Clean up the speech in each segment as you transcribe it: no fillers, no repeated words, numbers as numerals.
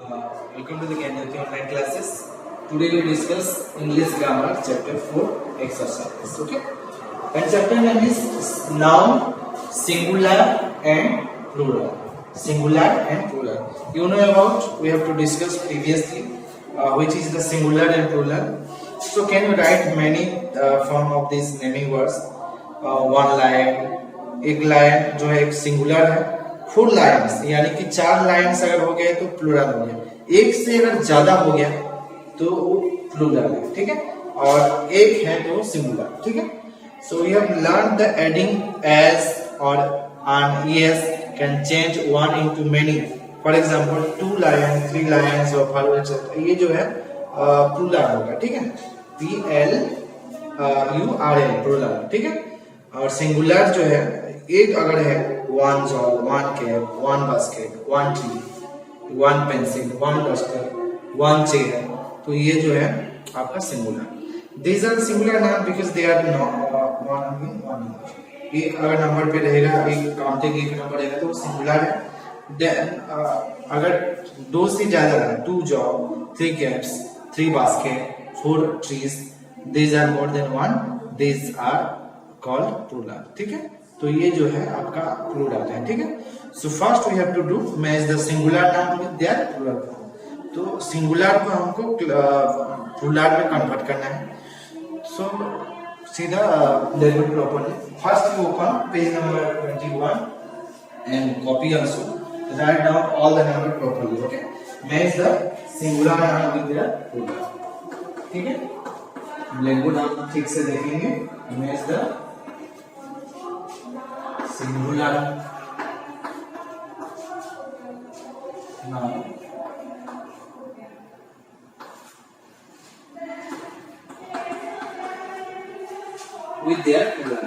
Welcome to the Gyanjyoti online classes. Today we discuss English grammar chapter 4 exercise. Okay. And chapter name is noun, singular and plural. Singular and plural. You know about we have to discuss previously which is the singular and plural. So can you write many form of these naming words? One lion, एक lion जो है एक singular है, 4 Lions यानी कि 4 Lions अगर हो गए तो प्लूरल हो गया, एक से अगर ज्यादा हो गया तो वो प्लूरल है, ठीक है, और एक है तो सिंगुलर, ठीक है. So we have learn the adding es or n s can change one into many. For example 2 lion, 3 lions और फॉर ये जो है प्लूरल होगा, ठीक है, PLURL प्लूरल, ठीक है. और सिंगुलर जो है एक अगर है 1 job, 1 cap, 1 basket, 1 tree, 1 pencil, 1 duster, 1 chair, तो ये जो है आपका singular. These are singular noun because they are not one. एक अगर नंबर पे रहेगा, एक काउंटिंग एक नंबर रहेगा तो वो सिंगुलर है. देन अगर 2 से ज्यादा है, 2 job, 3 caps, 3 basket, 4 trees, these are more than 1, these are called plural, ठीक है. तो ये जो है आपका प्लूरल है, ठीक है. So first we have to do match the singular noun with their plural form. तो सिंगुलर को हमको प्लूरल में कन्वर्ट करना है. सो सीधा let it properly. First you open page number 21 and copy also, write down all the number properly. Okay, match the singular noun with their plural, ठीक है. Blackboard आप ठीक से देखेंगे. Match the singular noun with their plural.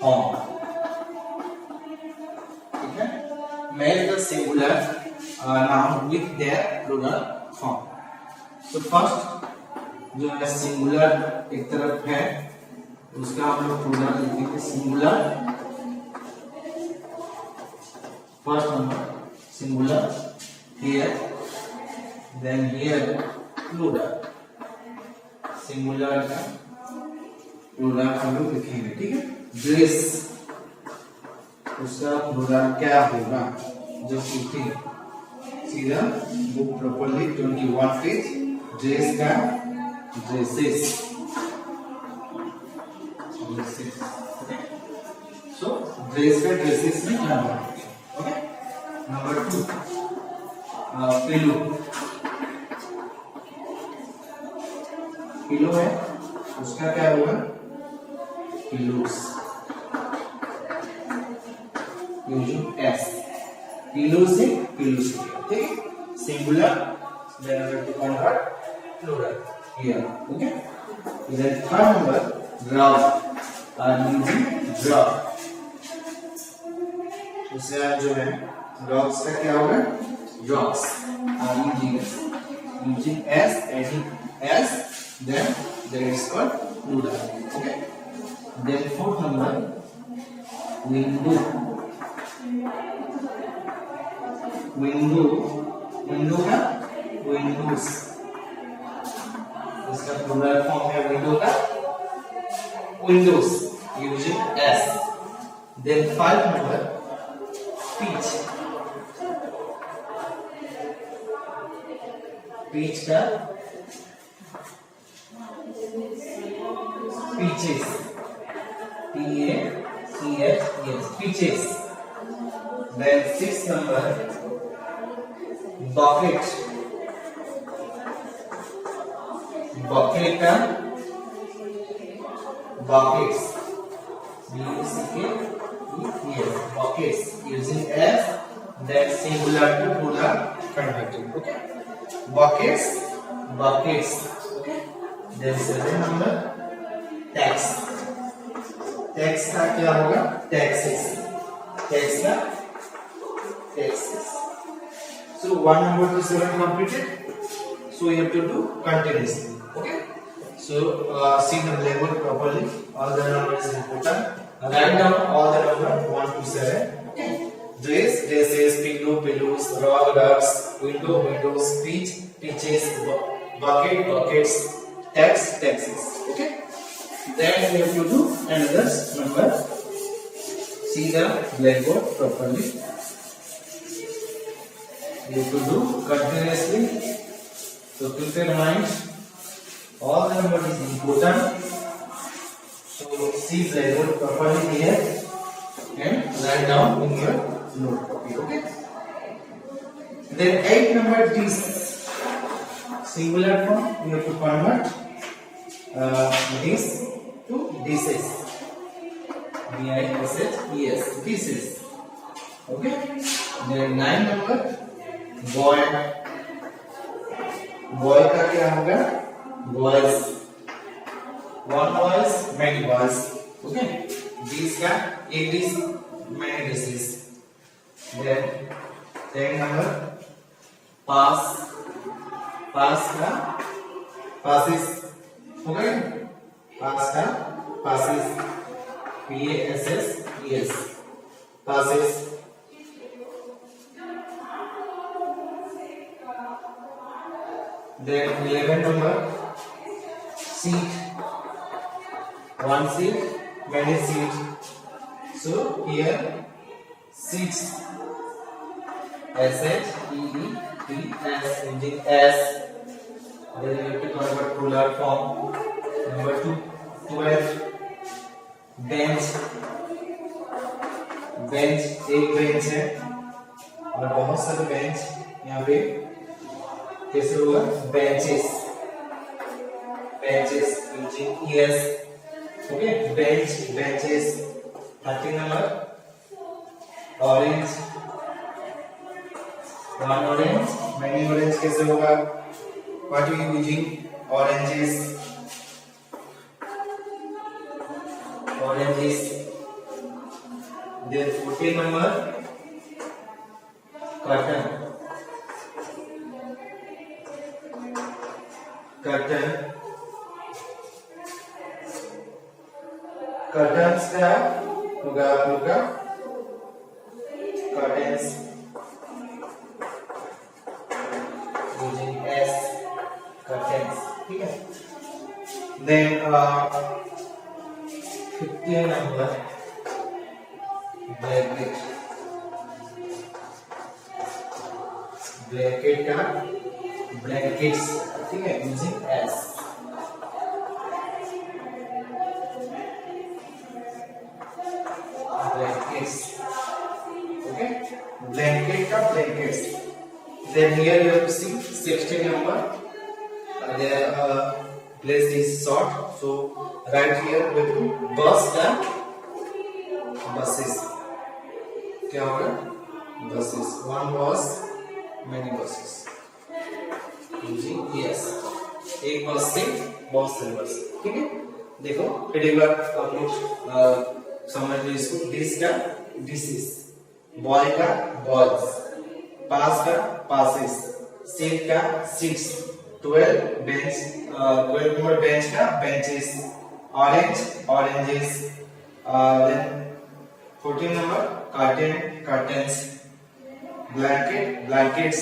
Form, ठीक है. Match the singular noun with their plural form. So first जो है सिंगुलर एक तरफ है उसका हम लोग प्लूरल लिखेंगे. Singular first number singular here, then here plural. Singular का प्लूरल हम लोग लिखेंगे, ठीक है. ड्रेस उसका प्लूरल क्या होगा? जो कुर्ती, सीधा बुक प्रॉपर्ली 21 पेज. ड्रेस का dresses, so dress का dresses में क्या होगा? ओके. Number 2 pillow. पिलो है उसका क्या होगा? Pillows, using S. पिलो से पिलोस, ठीक है. Singular then we have to convert plural here. Okay. Then third number rug, using rug. दूसरा जो है rugs का क्या होगा? rugs, using s, adding s, then there is called plural. Okay. Then fourth number window. window का windows, इसका plural form है window का windows, using s. Then 5 number peach. Peach का peaches, PACHES, peaches. Then 6 number bucket. Bucket का buckets, buckets using s, that singular to plural converted. Okay. Buckets, okay. Then 7 number tax. Tax का क्या होगा? Taxes. Tax का taxes. So 1 number to 7 completed. So you have to do continuously. Okay. So see the blackboard properly. All the numbers is important. Write down all the number 1 to rug, rugs, window, windows, peach, peaches, bucket, buckets, tax, taxes. Okay. Then we have to do another number. See the blackboard properly. You have to do continuously. So keep your mind. All the number is important. So see blackboard properly here and write down in your notebook. Okay. Then 8 number this singular form you have to convert this to dishes. D-I-S-H-E-S. Dishes. Okay. Then 9 number boy. Boy का क्या होगा? Boys. One boys, many boys. Okay. Dish का एक dish, many dishes. Then 10 number pass. Pass का passes. Okay. Pass का passes. P-A-S-S-E-S. Passes. Then 11 number seat. One seat, many seat. So here seats. S-H-E-E-T-S using S. Then you have to convert plural form. Number 12 bench. Bench एक bench है और बहुत सारे bench यहाँ पे कैसे होगा benches benches using ES okay bench benches 13 number orange one orange many orange कैसे होगा what you using oranges oranges Then 14 number curtain. Curtain. Curtains का होगा आप लोग का curtains using S curtains ठीक है. Then 15 number blanket blanket का blankets ठीक है using S blankets okay blanket का blankets then here you have to see 16 number there place is short so right here we have to bus का buses क्या होगा buses one bus many buses using yes एक बस से बहुत सारे बस ठीक है देखो फिर एक बार आप लोग समझ लो इसको डिश का डिशेस बॉय का बॉल्स पास का पासेस सीट का सीट्स 12 बेंच 12 नंबर बेंच का benches orange oranges then 14 number curtain curtains blanket blankets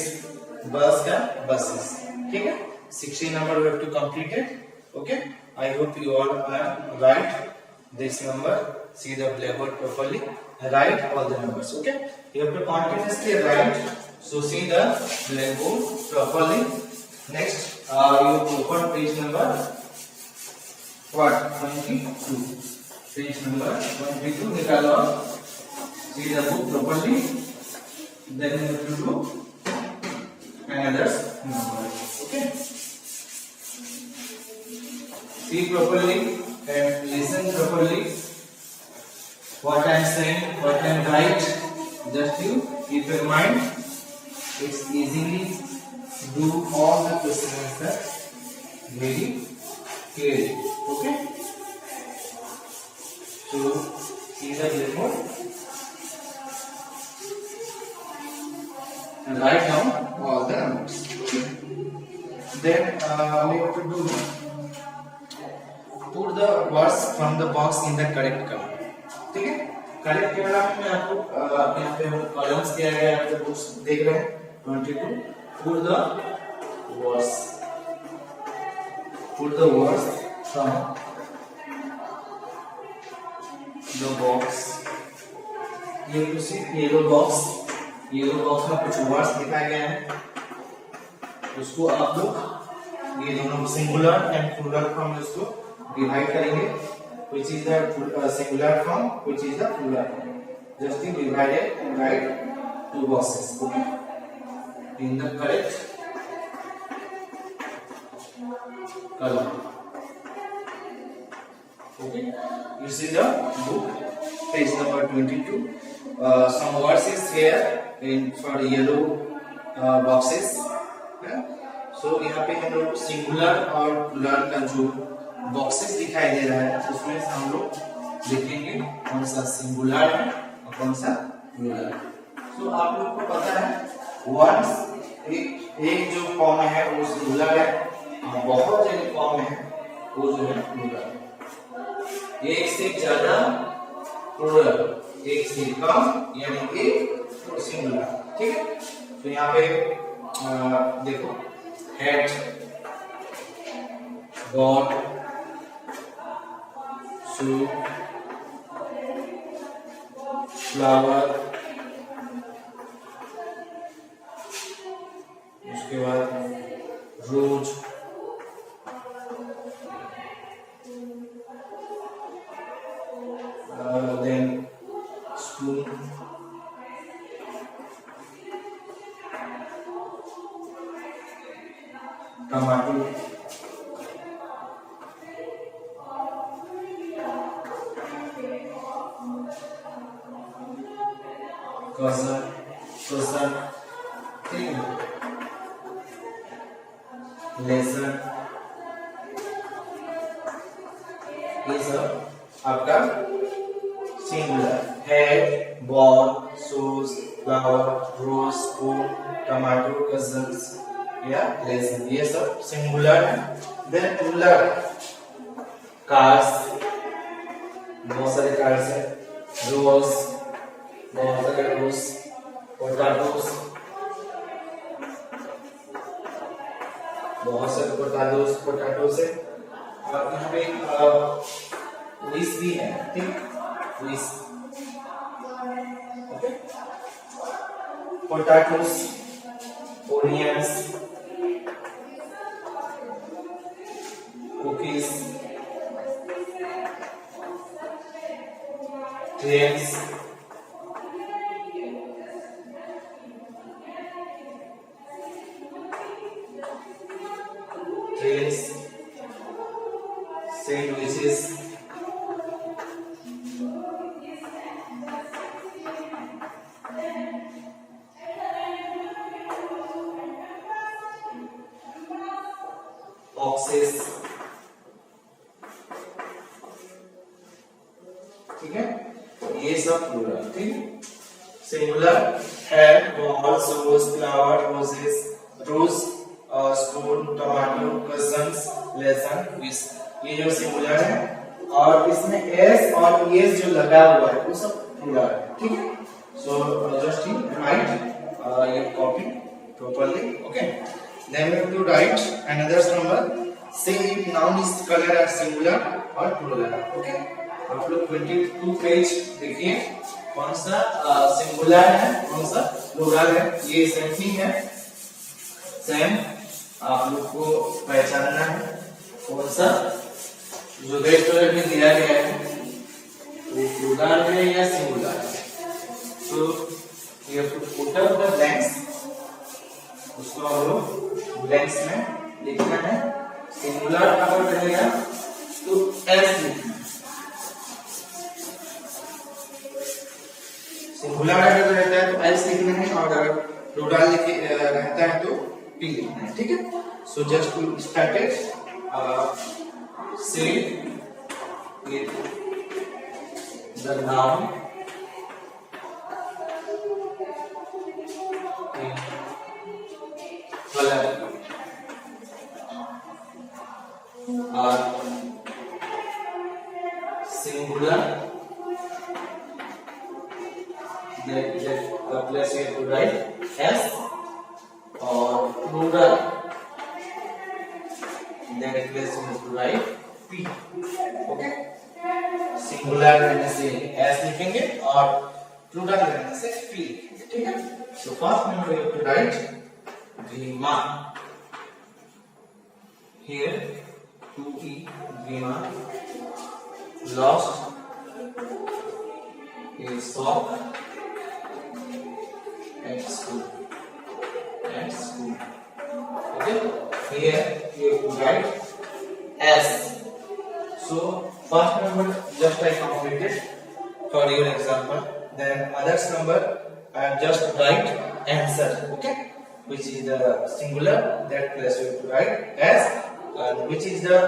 bus का buses ठीक है 16 number we have to complete it okay I hope you all are right this number see the blackboard properly write all the numbers okay you have to continuously write so see the blackboard properly next you open page number what 22 page number 22 निकालो see the book properly then you have to do another number okay see properly and listen properly what I am saying what I am right just you keep your mind it's easily do all the question answer very clearly okay so see the blackboard and write down all the numbers. Then we have to do put the words from the box in the correct column. ठीक है? Correct column में आपको यहाँ पे columns दिया गया है आपके बुक्स देख रहे हैं 22. Put the words. Put the words from the box. You see yellow box. yellow box में कुछ वर्ड्स दिखाए गए हैं, उसको आप लोग ये दोनों सिंगुलर एंड प्लूरल फॉर्म में उसको डिवाइड करेंगे. Which is the singular form, which is the plural form. Just divide it and write two boxes. Okay. In the correct color. Okay. You see the book, page number 22. Some words is here in for yellow boxes. Yeah. So यहाँ पे हम लोग singular और plural का जो boxes दिखाई दे रहा है उसमें से हम लोग देखेंगे कौन सा सिंगुलर है और कौन सा प्लूरल. सो आप लोग को पता है वंस एक जो फॉर्म है वो सिंगुलर है और बहुत सारे फॉर्म है वो जो है प्लूरल. एक से ज्यादा प्लूरल, एक से कम यानी एक सिंगुलर. ठीक है. तो यहाँ पे देखो हेड, गॉड, shoe, flower, उसके बाद रोज, then spoon, tomato, cousin, lesson, ये सब आपका singular. Head, ball, shoes, flower, rose, spoon, tomato, cousins या लेसन, ये सब सिंगुलर है. देन प्लूरल कार्स, बहुत सारे कार्स है. रोज, बहुत सारे रोज. पोटैटोस, बहुत सारे पोटैटोस है. और यहाँ पे विश भी है. ठीक, wish. Okay. Potatoes, onions, cookies, trains, sandwiches, boxes. ठीक है. ये सब प्लूरल. ठीक. Singular head, ball, shoes, flower, roses, rose, spoon, tomato, cousins, lesson, wish. ये जो सिंगुलर है और इसमें एस और एस जो लगा हुआ है वो सब प्लूरल है. ठीक है. So just right your copy properly. Okay. Then we have to write another number. Say if noun is color as singular or plural. Okay. आप लोग 22 पेज देखिए कौन सा सिंगुलर है कौन सा प्लूरल है. ये सेम ही है. सेम आप लोग को पहचानना है कौन सा जो रेड कलर में दिया गया है वो प्लूरल है या सिंगुलर है. So you have to put up the blanks. उसको हम लोग ब्लैंक्स में लिखना है. सिंगुलर अगर रहेगा तो एस लिखना है. सिंगुलर अगर रहता है तो एस लिखना है और अगर प्लूरल रहता है तो पी लिखना है. ठीक है. So just to start it. Say with the noun in color or singular. That the place you have to write S plural, that place we have to write P. Okay, singular रहने से S लिखेंगे और plural रहने से P लिखेंगे, ठीक है। So first number we have to write Bhima, here 2E Bhima, lost a sock at school, at school. Okay, here you have to write S. So first number just I completed for your example. Then others number I have just write answer. Okay, which is the singular, that place we have to write S, and which is the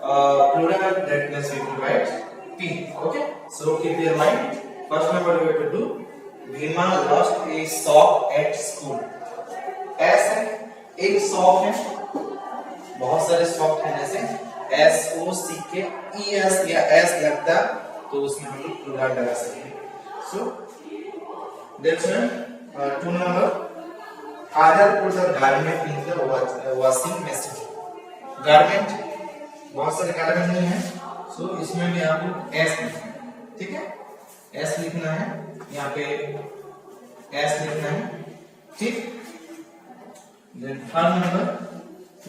plural, that place we have to write P. Okay, so keep your mind. First number we have to do Bhima lost a sock at school. S है, एक sock है, बहुत सारे sock है, जैसे SOCK ES या S लगता तो उसमें हम लोग प्लूरल लगा सकते हैं. So that's one. 2 number, father put the garment in the washing machine. Garment बहुत सारे garment नहीं है, so इसमें भी आपको S लिखना है, ठीक है, S लिखना है, यहाँ पे S लिखना है, ठीक. Then third number,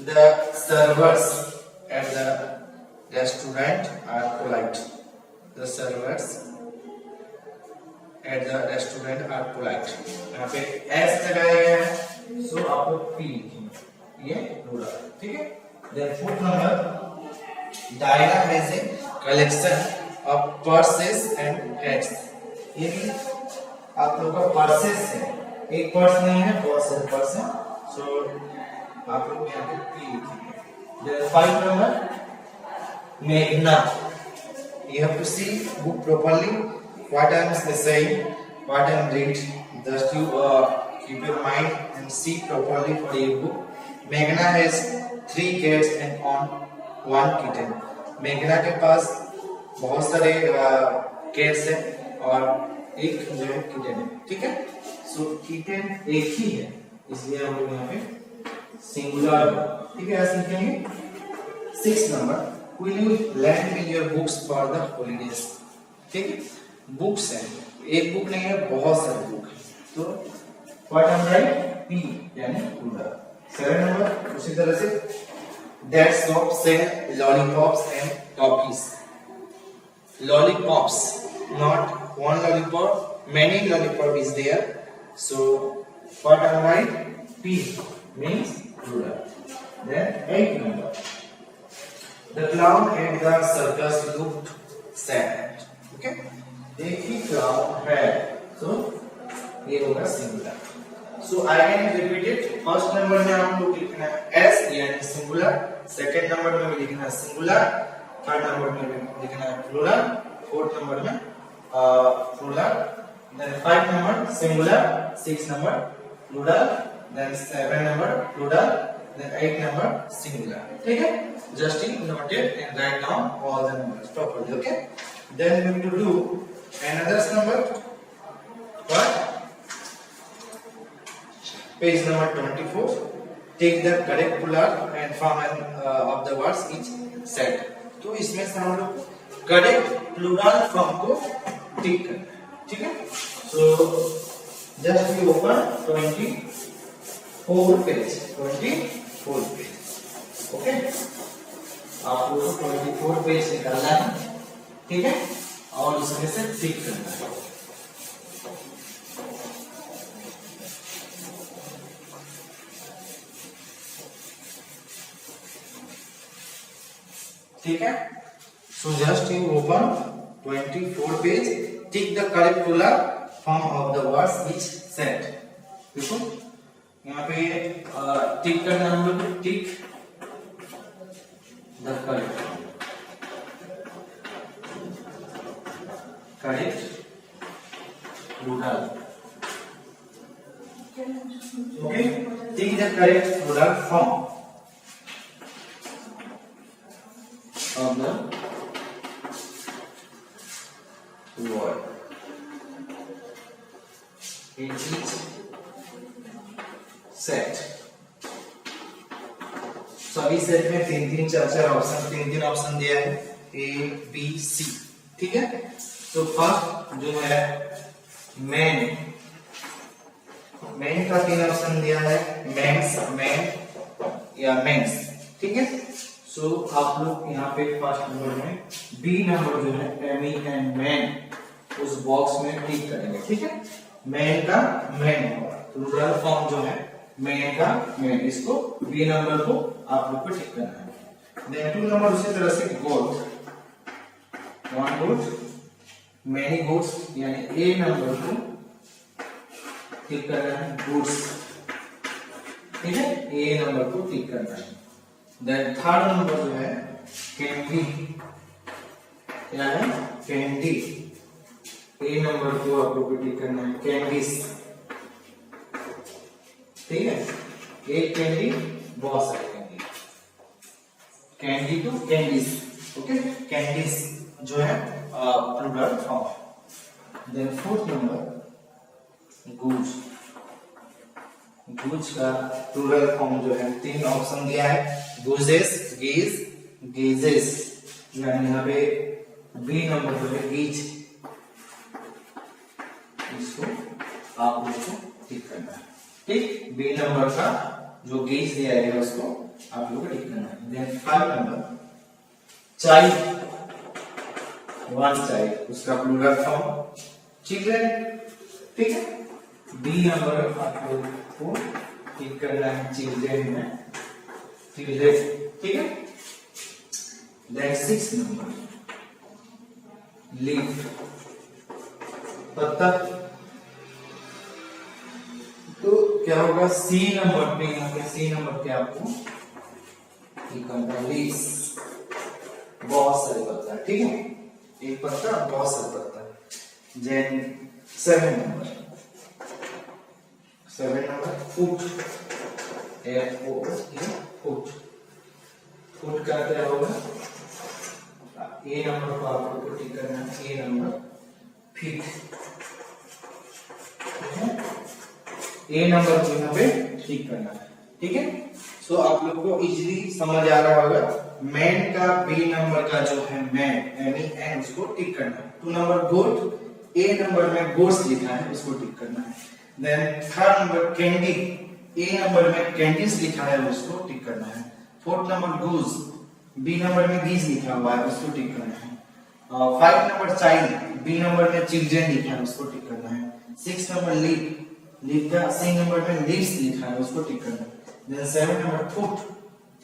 the servers at the restaurant are polite. The servers at the restaurant are polite. यहाँ पे S लगाया गया है, so आपको P लिखेंगे, ये प्लूरल, ठीक है. Then fourth number, Diana has a collection of purses and hats. ये भी आप लोगों का पर्सेस है, एक पर्स नहीं है, बहुत सारे पर्स हैं, so आप लोग यहाँ पे P लिखेंगे. Then 5 number, Meghna. You have to see book properly. What I am saying, what I am reading. Just you keep your mind and see properly for your book. Meghna has 3 cats and 1 kitten. Meghna के पास बहुत सारे cats हैं और एक जो है kitten है, ठीक है. So kitten एक ही है, इसलिए हम लोग यहाँ पे सिंगुलर, ठीक है, ऐसे लिखेंगे. 6 number, will you lend me your books for the holidays? ठीक है, बुक्स है, एक बुक नहीं है, बहुत सारे बुक है, तो what am I write? P यानी प्लूरल. 7 number, उसी तरह से that shop sell lollipops and toffees. Lollipops, not one lollipop, many lollipop is there, so what am I write? P means plural. Then 8 number, the clown at the circus looked sad. Okay, एक ही clown है, so ये होगा singular. So I can repeat it. First number में हम लोग लिखना है S यानी singular. Second number में भी लिखना है singular. Third number में भी लिखना है plural. Fourth number में plural. Then 5 number singular. 6 number plural. Then 7 number plural. Then 8 number singular. ठीक है? Just note it and write down all the numbers properly. Okay? Then we have to do another number. What? Page number 24. Take the correct plural and form of the words each set. तो इसमें से हम लोग correct plural form को tick करना है, ठीक है? So just we open 24 page. 24 page. Okay? आप लोगों को 24 पेज निकालना है, ठीक है, और उसमें से टिक करना है. ठीक है. So just you open 24 page, tick the correct plural form of the words each set. देखो यहाँ पे टिक करना हम लोग, टिक the correct plural. Okay, take the correct plural form of the word in each set. सभी सेट में तीन तीन ऑप्शन दिया है, ए बी सी, ठीक है। तो फर्स्ट जो है मैन का 3 ऑप्शन दिया है, मेंस, मैन या मेंस, ठीक है। सो आप लोग यहाँ पे फर्स्ट नंबर में बी नंबर जो है एमी एंड मैन उस बॉक्स में टिक करेंगे, ठीक है। मैन का मैन प्लूरल फॉर्म जो है मैन का मैन, इसको बी नंबर को आप लोग को टिक करना है। देन 2 नंबर उसी तरह से गोट, 1 गोट, मैनी गोट्स, यानी ए नंबर को टिक करना है, गुड्स, ठीक है, ए नंबर को टिक करना है। देन 3rd नंबर जो है कैंडी, क्या है, कैंडी, ए नंबर को आप लोग को टिक करना है, कैंडीज, ठीक है। एक कैंडी, बहुत सारे candy, candy to candies, okay, candies जो है plural form. Then 4th number goods, goods का प्लूरल फॉर्म जो है 3 ऑप्शन दिया है, गुजेस, गीज, गीजेस, यानी यहाँ पे बी नंबर जो है गीज, इसको आप लोग को टिक करना है, ठीक। बी नंबर का जो गीज दिया है उसको आप लोग को टिक करना है। देन 5 नंबर चाइल्ड, 1 चाइल्ड, उसका प्लूरल फॉर्म चिल्ड्रन, ठीक है। बी नंबर आप लोग को टिक करना है, चिल्ड्रन में, चिल्ड्रन, ठीक है। देन 6 नंबर लीफ, पत्ता, तो क्या होगा सी नंबर पे, यहाँ पे सी नंबर पे आपको टिक करना है, लीव्स, बहुत सारे पत्ता, ठीक है, एक पत्ता बहुत सारे पत्ता। Then 7 number foot, foot, foot का क्या होगा, ए नंबर को आप लोग को टिक करना है, ए नंबर फीट, ए नंबर को यहाँ पे टिक करना है, ठीक है। सो आप लोग को इजीली समझ आ रहा होगा, मैन का बी नंबर का जो है मैन, एनी एन, उसको टिक करना है। 2 नंबर गोट, ए नंबर में गोट्स लिखा है, उसको टिक करना है। देन 3rd नंबर कैंडी, ए नंबर में कैंडीज लिखा है, उसको टिक करना है। 4th नंबर गूज, बी नंबर में गीज लिखा हुआ है, उसको टिक करना है। 5 नंबर चाइल्ड, बी नंबर में चिल्ड्रन लिखा है, उसको टिक करना है। 6 नंबर लीफ, लीफ का सी नंबर में लीव्स लिखा है, उसको टिक करना है। देन 7 नंबर फुट,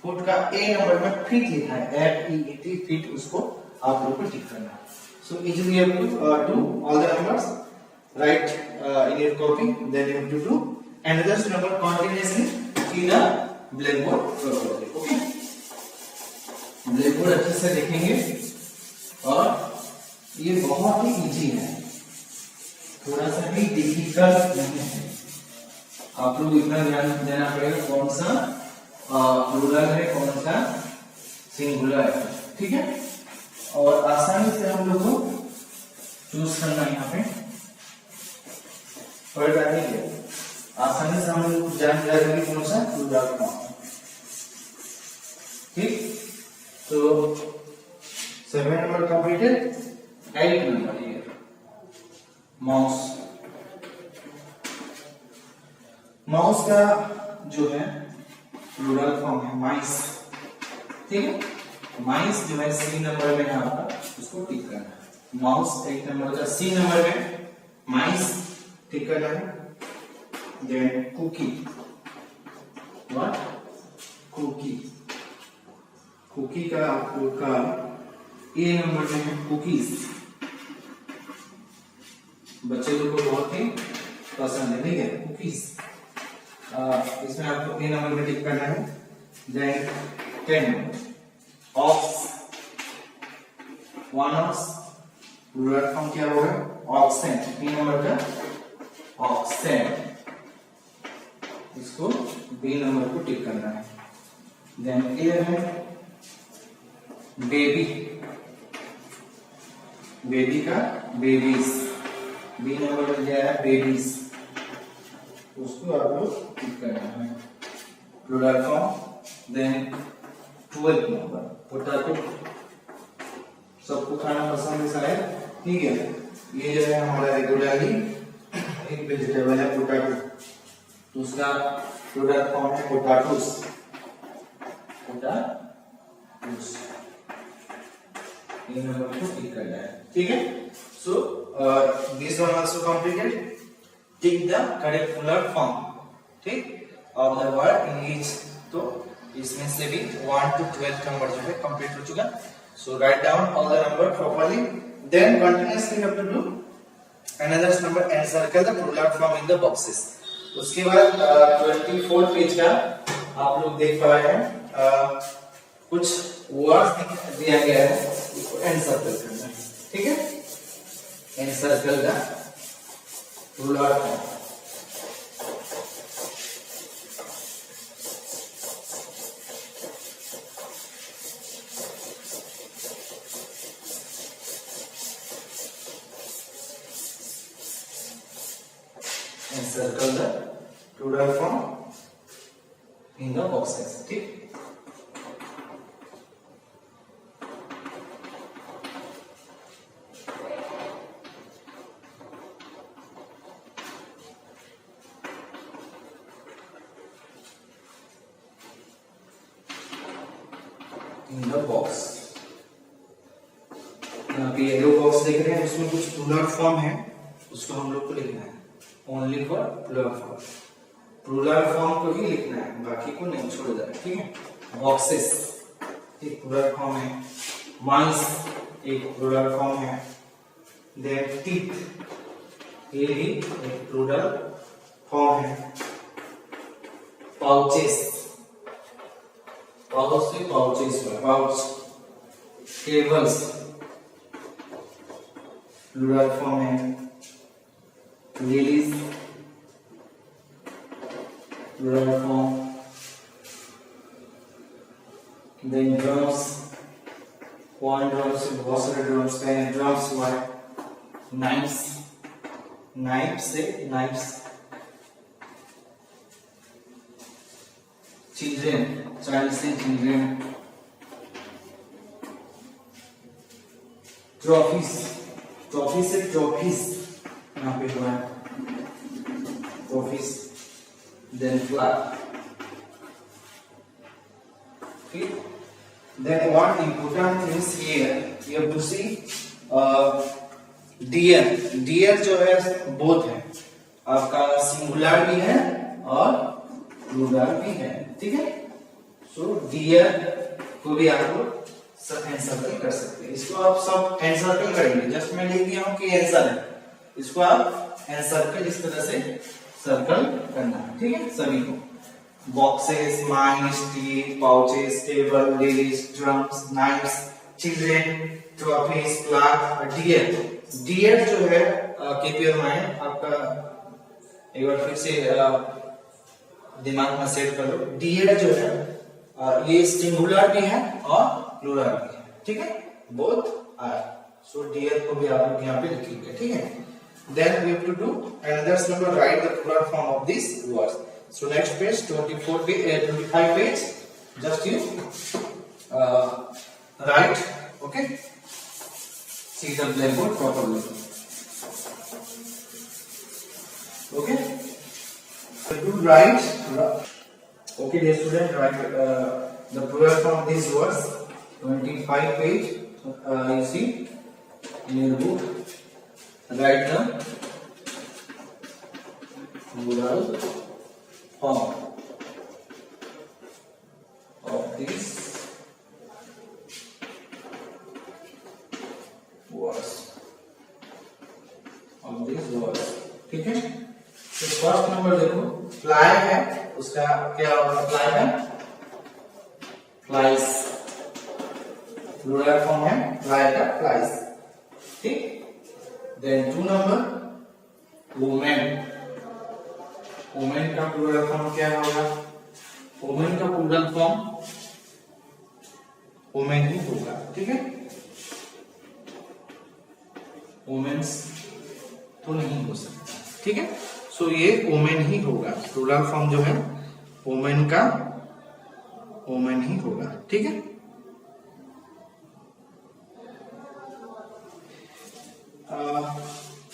फुट का ए नंबर में फीट लिखा है, FEET, फीट, उसको आप लोग को टिक करना है। So easily you have to do all the numbers, write in your copy, then you have to do another number continuously in a blackboard properly, okay। Blackboard अच्छे से देखेंगे, और ये बहुत ही इजी है, थोड़ा सा भी डिफिकल्ट नहीं है। आप लोग इतना ध्यान देना पड़ेगा कौन सा प्लूरल है, कौन सा सिंगुलर है, ठीक है। और आसानी से हम लोग को चूज करना है, यहाँ पे वर्ड आएंगे, आसानी से हम लोग जान जाएंगे कि कौन सा प्लूरल फॉर्म है, ठीक। तो 7 number completed. 8 number here mouse, mouse का जो है प्लूरल फॉर्म है माइस, ठीक है। माइस जो है सी नंबर में है आपका, उसको टिक करना है। माउस 1 नंबर का, सी नंबर में माइस टिक करना है। Then cookie, what, cookie, cookie का आपका ए नंबर में है कुकीज, बच्चे लोग को बहुत ही पसंद है, ठीक है, कुकीज, इसमें आपको ए नंबर में टिक करना है। Then 10 ox, 1 ox, plural form क्या होगा, ऑक्सेन, बी नंबर का ऑक्सेन, इसको बी नंबर को टिक करना है। देन ए है बेबी, बेबी का बेबीज, बी नंबर में दिया है बेबीज, उसको आप लोग टिक करना है, plural form. Then 12 number. Potato सबको खाना पसंद है शायद, ठीक है। ये जो है हमारा रेगुलरली एक वेजिटेबल है पोटैटो, तो उसका प्लूरल फॉर्म है पोटैटोस। पोटैटोस ये नंबर को टिक करना है, ठीक है। So this one also completed. Tick the correct plural form, ठीक, ऑफ द वर्ड इंग्लिश। तो इसमें से भी 1 to 12 नंबर जो है कंप्लीट हो चुका। So write down all the number properly, then continuously have to do another number and circle the plural form in the boxes। उसके बाद 24 पेज का आप लोग देख पा रहे हैं, कुछ वर्ड्स दिया गया है, इसको एंड सर्कल करना है, ठीक है। एंड सर्कल का plural form, and circle the plural form in the boxes, ठीक। in the box, यहाँ पे येलो बॉक्स देख रहे हैं, उसमें कुछ प्लूरल फॉर्म है, उसको हम लोग को लिखना है। Only for plural form, plural form को ही लिखना है, बाकी को नहीं छोड़ देना, ठीक है। बॉक्सेस एक प्लूरल फॉर्म है, माइस एक प्लूरल फॉर्म है, देन टीथ ये भी एक प्लूरल फॉर्म है, पाउचेस पाउच से पाउचेस में पाउच, टेबल्स प्लूरल फॉर्म है, lilies plural form, then drums, one drums से बहुत सारे drums का है, drums हुआ है, knives, knives से knives, children, child से children, trophies, trophy से trophies यहाँ पे हुआ है, trophies, then flag, okay, then one important things here you have to see, deer, deer जो है both है, आपका सिंगुलर भी है और प्लूरल भी है, ठीक है। सो डियर को भी आप लोग एनसर्कल कर सकते हैं, इसको आप सब एनसर्कल करेंगे, जस्ट मैं लिख दिया हूं कि आंसर है, इसको आप एनसर्कल इस तरह से सर्कल करना है, ठीक है। सभी को boxes, mice, teeth, pouches, table, ladies, drums, knives, children, trophies, flag, deer. Deer जो है कीप योर माइंड, आपका एक बार फिर से दिमाग में सेट कर लो, डियर जो है ये सिंगुलर भी है और प्लूरल भी है, ठीक है, बोथ आर। सो डियर को भी आप लोग यहाँ पे लिखेंगे, ठीक है। Then we have to do another number, write the plural form of these words. So next page 24 page 25 page, just you write, okay, see the blackboard properly, okay. So you write, okay dear student, write the plural form of these words, 25 page, you see in your book. Write the plural form of these words, ठीक है। तो first number देखो, fly है, उसका क्या होगा, fly है, flies, plural form है फ्लाई का, फ्लाइज, ठीक। Then 2 number, women, women का प्लूरल फॉर्म क्या होगा, women का प्लूरल फॉर्म women ही होगा, ठीक है। वुमेन्स तो नहीं हो सकता, ठीक है। सो ये women ही होगा, प्लूरल फॉर्म जो है women का वुमेन ही होगा, ठीक है।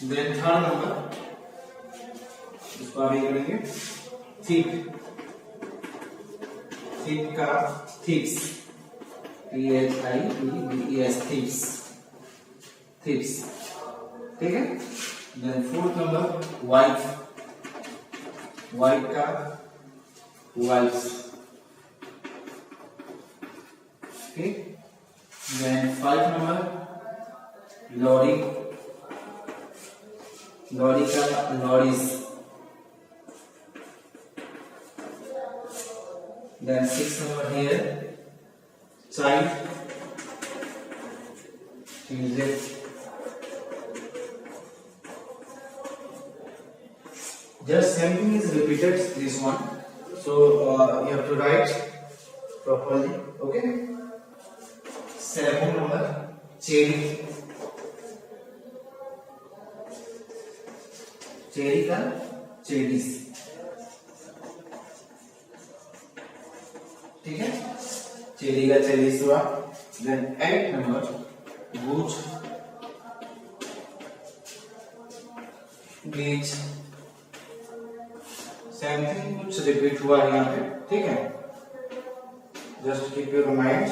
देन थर्ड नंबर, इसको आगे करेंगे। थिक, थिक का थिप्स, THIEVES, थिप्स, थिप्स, ठीक है। Then fourth number wife, wife का वाइफ्स, ठीक। देन 5 नंबर लॉरी, लॉरी का lorries. Then 6 number here, child, children. Just same thing is repeated this one, so you have to write properly. Okay. 7 number cherry, cherry का cherries, ठीक है। Cherry का cherries हुआ। Then 8 number गुज, बीच, same thing कुछ repeat हुआ है यहाँ पे, ठीक है। Just keep your mind.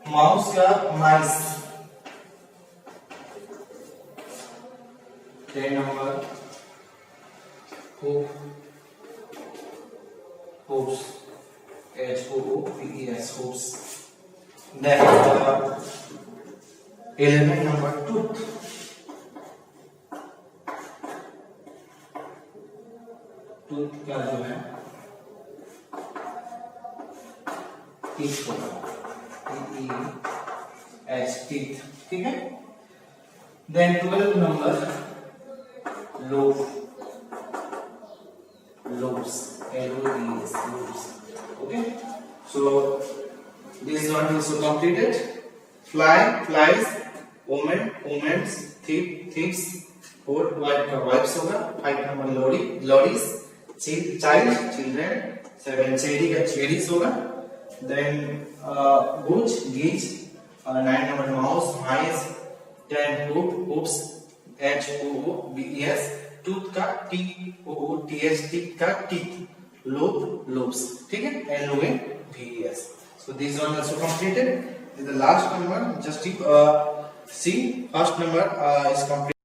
Mouse का माइस, 10 number hoops, HOOPS, hoops. Then 11 number tooth, tooth का जो है teeth होगा, TEH, teeth, ठीक है। Then 12 number loaf, lobes, LOBS, lobes. Okay, so this one is also completed. Fly, flies, woman, women's, thief, thieves, 4 wife का wives होगा। 5 number lorry, lorries, child, children, 7 cherry का cherries होगा। Then goose, geese, 9 number mouse, mice, 10 hoop, hoops, HOOPS, tooth का TOOTH, teeth का teeth, lobe, lobes, ठीक है। LOVES. So this one also completed. This is the last number. Just see, first number is complete.